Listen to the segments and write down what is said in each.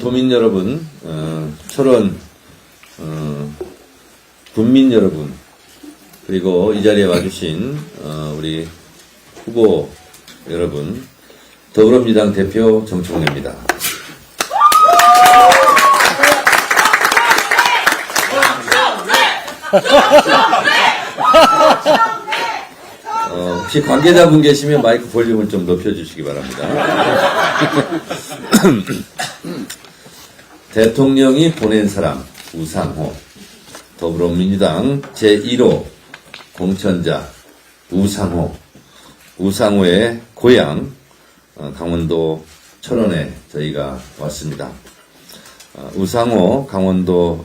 도민 여러분, 철원 군민 여러분, 그리고 이 자리에 와주신 우리 후보 여러분, 더불어민주당 대표 정청래입니다. 혹시 관계자분 계시면 마이크 볼륨을 좀 높여주시기 바랍니다. 대통령이 보낸 사람 우상호, 더불어민주당 제1호 공천자 우상호의 고향 강원도 철원에 저희가 왔습니다. 우상호 강원도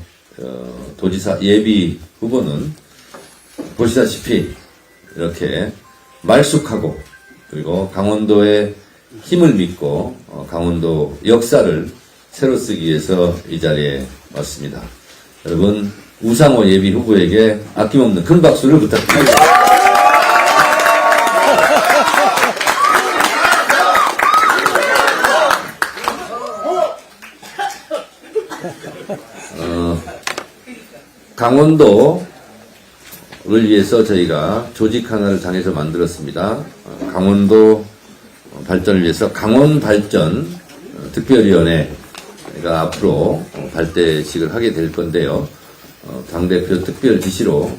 도지사 예비 후보는 보시다시피 이렇게 말쑥하고, 그리고 강원도의 힘을 믿고 강원도 역사를 새로 쓰기 위해서 이 자리에 왔습니다. 여러분, 우상호 예비 후보에게 아낌없는 큰 박수를 부탁드립니다. 강원도를 위해서 저희가 조직 하나를 당해서 만들었습니다. 강원도 발전을 위해서 강원발전 특별위원회가 앞으로 발대식을 하게 될 건데요. 당대표 특별 지시로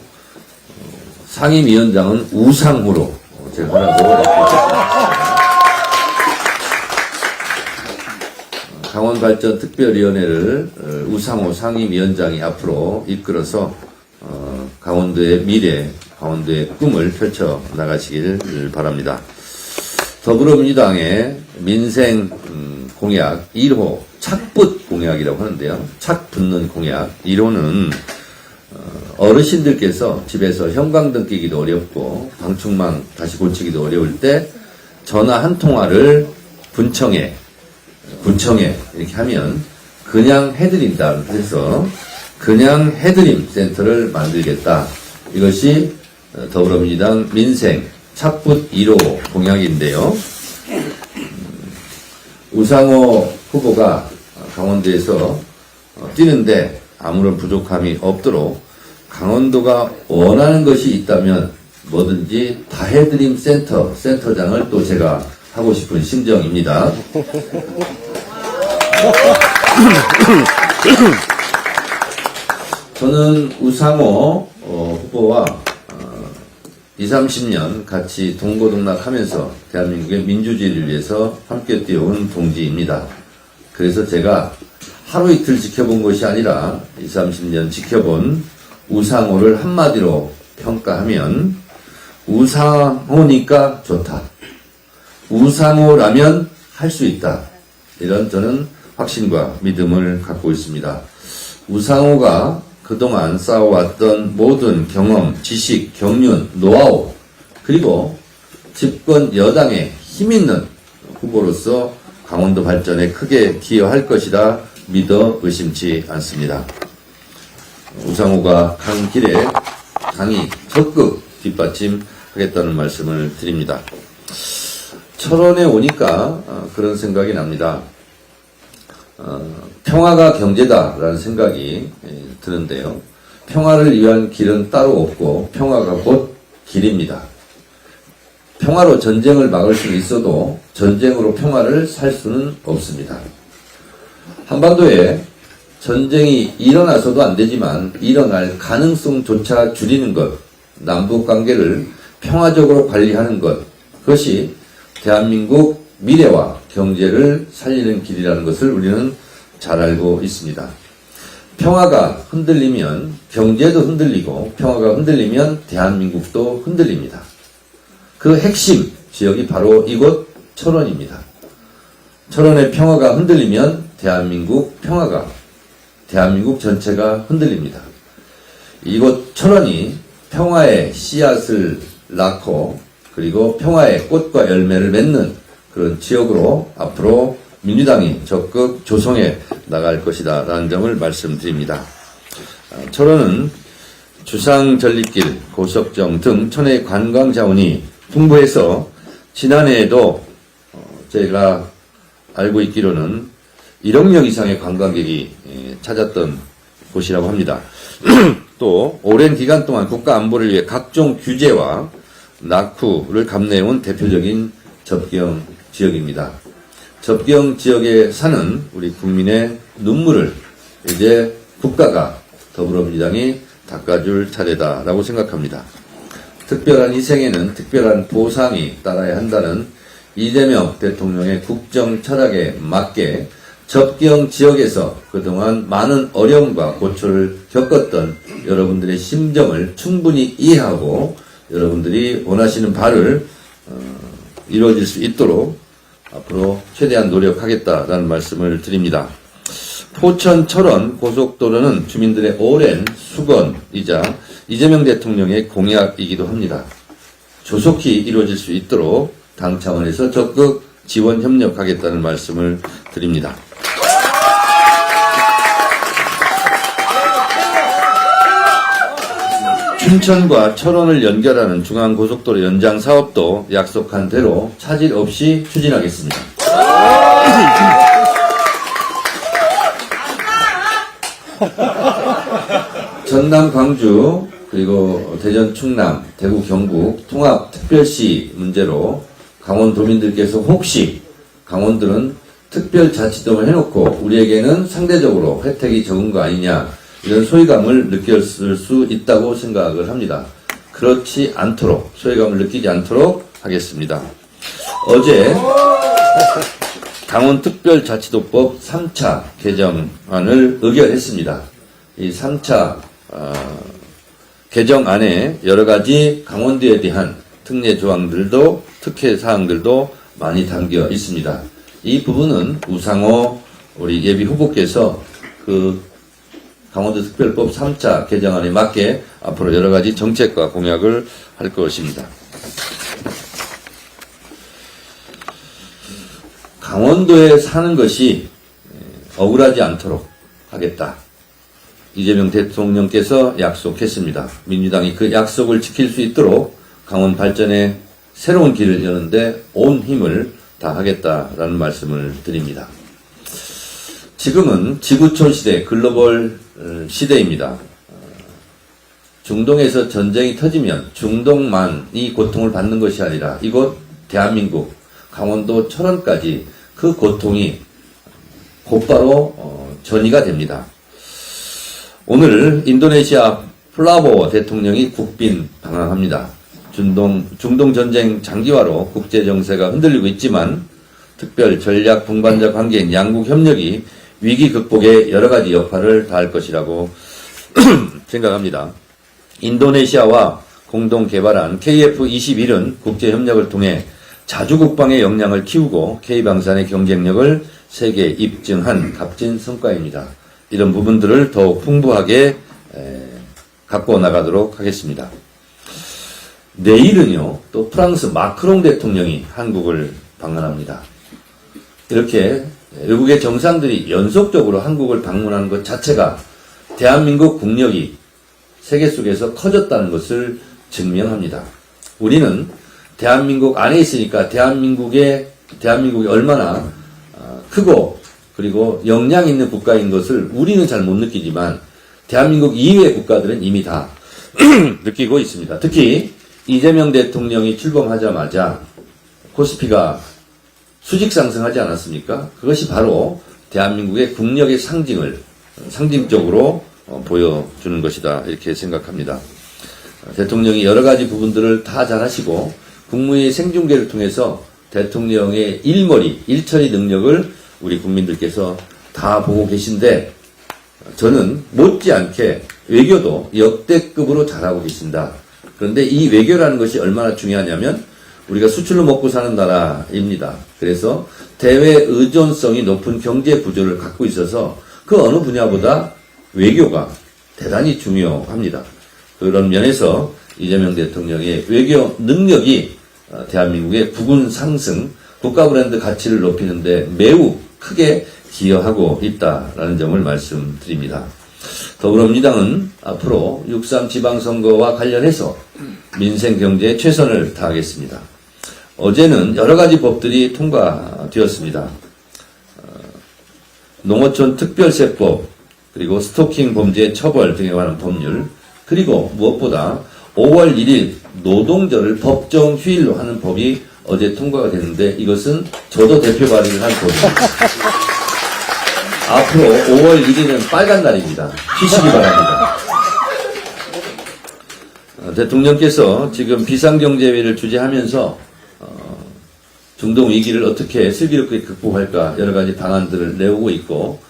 상임위원장은 우상호로 제가 하라고 했습니다. 강원발전 특별위원회를 우상호 상임위원장이 앞으로 이끌어서 강원도의 미래, 강원도의 꿈을 펼쳐 나가시길 바랍니다. 더불어민주당의 민생 공약 1호 착붙 공약이라고 하는데요. 착 붙는 공약 1호는 어르신들께서 집에서 형광등 끼기도 어렵고 방충망 다시 고치기도 어려울 때 전화 한 통화를 군청에 이렇게 하면 그냥 해드린다 해서 그냥 해드림 센터를 만들겠다. 이것이 더불어민주당 민생 착붙 1호 공약인데요. 우상호 후보가 강원도에서 뛰는데 아무런 부족함이 없도록 강원도가 원하는 것이 있다면 뭐든지 다 해드림 센터장을 또 제가 하고 싶은 심정입니다. 저는 우상호 후보와 20, 30년 같이 동고동락하면서 대한민국의 민주주의를 위해서 함께 뛰어온 동지입니다. 그래서 제가 하루 이틀 지켜본 것이 아니라 20, 30년 지켜본 우상호를 한마디로 평가하면 우상호니까 좋다. 우상호라면 할 수 있다. 이런 저는 확신과 믿음을 갖고 있습니다. 우상호가 그동안 쌓아왔던 모든 경험, 지식, 경륜, 노하우, 그리고 집권 여당에 힘있는 후보로서 강원도 발전에 크게 기여할 것이라 믿어 의심치 않습니다. 우상호가 간 길에 당이 적극 뒷받침하겠다는 말씀을 드립니다. 철원에 오니까 그런 생각이 납니다. 평화가 경제다라는 생각이 드는데요. 평화를 위한 길은 따로 없고 평화가 곧 길입니다. 평화로 전쟁을 막을 수는 있어도 전쟁으로 평화를 살 수는 없습니다. 한반도에 전쟁이 일어나서도 안 되지만 일어날 가능성조차 줄이는 것, 남북관계를 평화적으로 관리하는 것, 그것이 대한민국 미래와 경제를 살리는 길이라는 것을 우리는 잘 알고 있습니다. 평화가 흔들리면 경제도 흔들리고 평화가 흔들리면 대한민국도 흔들립니다. 그 핵심 지역이 바로 이곳 철원입니다. 철원의 평화가 흔들리면 대한민국 전체가 흔들립니다. 이곳 철원이 평화의 씨앗을 낳고 그리고 평화의 꽃과 열매를 맺는 그런 지역으로 앞으로 민주당이 적극 조성해 나갈 것이다 라는 점을 말씀드립니다. 철원은 주상전리길, 고석정 등 천혜의 관광자원이 풍부해서 지난해에도 저희가 알고 있기로는 1억 명 이상의 관광객이 찾았던 곳이라고 합니다. 또 오랜 기간 동안 국가 안보를 위해 각종 규제와 낙후를 감내해온 대표적인 접경 지역입니다. 접경 지역에 사는 우리 국민의 눈물을 이제 국가가, 더불어민주당이 닦아줄 차례다라고 생각합니다. 특별한 희생에는 특별한 보상이 따라야 한다는 이재명 대통령의 국정 철학에 맞게 접경 지역에서 그동안 많은 어려움과 고초를 겪었던 여러분들의 심정을 충분히 이해하고 여러분들이 원하시는 바를 이루어질 수 있도록 앞으로 최대한 노력하겠다라는 말씀을 드립니다. 포천 철원 고속도로는 주민들의 오랜 수건이자 이재명 대통령의 공약이기도 합니다. 조속히 이루어질 수 있도록 당 차원에서 적극 지원 협력하겠다는 말씀을 드립니다. 춘천과 철원을 연결하는 중앙고속도로 연장 사업도 약속한 대로 차질 없이 추진하겠습니다. 전남 광주 그리고 대전 충남 대구 경북 통합특별시 문제로 강원도민들께서 혹시 강원도는 특별자치도를 해놓고 우리에게는 상대적으로 혜택이 적은 거 아니냐 이런 소외감을 느꼈을 수 있다고 생각을 합니다. 그렇지 않도록 소외감을 느끼지 않도록 하겠습니다. 어제 강원특별자치도법 3차 개정안을 의결했습니다. 이 3차 개정안에 여러 가지 강원도에 대한 특례 조항들도 특혜 사항들도 많이 담겨 있습니다. 이 부분은 우상호 우리 예비 후보께서 그 강원도 특별법 3차 개정안에 맞게 앞으로 여러 가지 정책과 공약을 할 것입니다. 강원도에 사는 것이 억울하지 않도록 하겠다. 이재명 대통령께서 약속했습니다. 민주당이 그 약속을 지킬 수 있도록 강원 발전에 새로운 길을 여는데 온 힘을 다하겠다라는 말씀을 드립니다. 지금은 지구촌 시대, 글로벌 시대입니다. 중동에서 전쟁이 터지면 중동만이 고통을 받는 것이 아니라 이곳 대한민국, 강원도 철원까지 그 고통이 곧바로 전이가 됩니다. 오늘 인도네시아 플라보 대통령이 국빈 방한합니다. 중동 전쟁 장기화로 국제 정세가 흔들리고 있지만 특별 전략 동반자 관계인 양국 협력이 위기 극복에 여러 가지 역할을 다할 것이라고 생각합니다. 인도네시아와 공동 개발한 KF-21은 국제 협력을 통해 자주 국방의 역량을 키우고 K방산의 경쟁력을 세계에 입증한 값진 성과입니다. 이런 부분들을 더욱 풍부하게 갖고 나가도록 하겠습니다. 내일은요, 또 프랑스 마크롱 대통령이 한국을 방문합니다. 이렇게 외국의 정상들이 연속적으로 한국을 방문하는 것 자체가 대한민국 국력이 세계 속에서 커졌다는 것을 증명합니다. 우리는 대한민국 안에 있으니까 대한민국이 얼마나 크고 그리고 역량 있는 국가인 것을 우리는 잘 못 느끼지만 대한민국 이외의 국가들은 이미 다 느끼고 있습니다. 특히 이재명 대통령이 출범하자마자 코스피가 수직 상승하지 않았습니까? 그것이 바로 대한민국의 국력의 상징적으로 보여주는 것이다 이렇게 생각합니다. 대통령이 여러 가지 부분들을 다 잘하시고 국무회의 생중계를 통해서 대통령의 일처리 능력을 우리 국민들께서 다 보고 계신데 저는 못지않게 외교도 역대급으로 잘하고 계신다. 그런데 이 외교라는 것이 얼마나 중요하냐면 우리가 수출로 먹고 사는 나라입니다. 그래서 대외 의존성이 높은 경제 구조를 갖고 있어서 그 어느 분야보다 외교가 대단히 중요합니다. 그런 면에서 이재명 대통령의 외교 능력이 대한민국의 국운 상승, 국가 브랜드 가치를 높이는데 매우 크게 기여하고 있다라는 점을 말씀드립니다. 더불어민주당은 앞으로 6.3 지방선거와 관련해서 민생 경제에 최선을 다하겠습니다. 어제는 여러 가지 법들이 통과되었습니다. 농어촌 특별세법, 그리고 스토킹 범죄 처벌 등에 관한 법률, 그리고 무엇보다 5월 1일 노동절을 법정 휴일로 하는 법이 어제 통과가 됐는데 이것은 저도 대표 발의를 한 법입니다. 앞으로 5월 1일은 빨간 날입니다. 쉬시기 바랍니다. 대통령께서 지금 비상경제회의를 주재하면서 중동 위기를 어떻게 슬기롭게 극복할까 여러 가지 방안들을 내오고 있고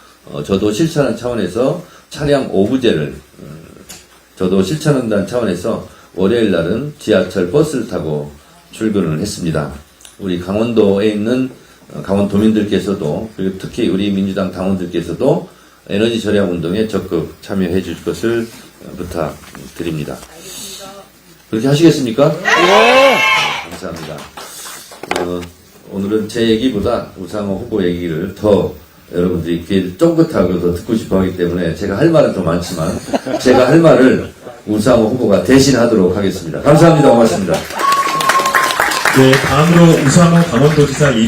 저도 실천하는 차원에서 차량 오부제를 저도 실천한다는 차원에서 월요일 날은 지하철 버스를 타고 출근을 했습니다. 우리 강원도에 있는 강원도민들께서도 그리고 특히 우리 민주당 당원들께서도 에너지 절약 운동에 적극 참여해 주실 것을 부탁드립니다. 그렇게 하시겠습니까? 네. 감사합니다. 오늘은 제 얘기보다 우상호 후보 얘기를 더 여러분들이 귀를 쫑긋하고 더 듣고 싶어 하기 때문에 제가 할 말은 더 많지만 제가 할 말을 우상호 후보가 대신하도록 하겠습니다. 감사합니다. 고맙습니다. 네, 다음으로 우상호 강원도지사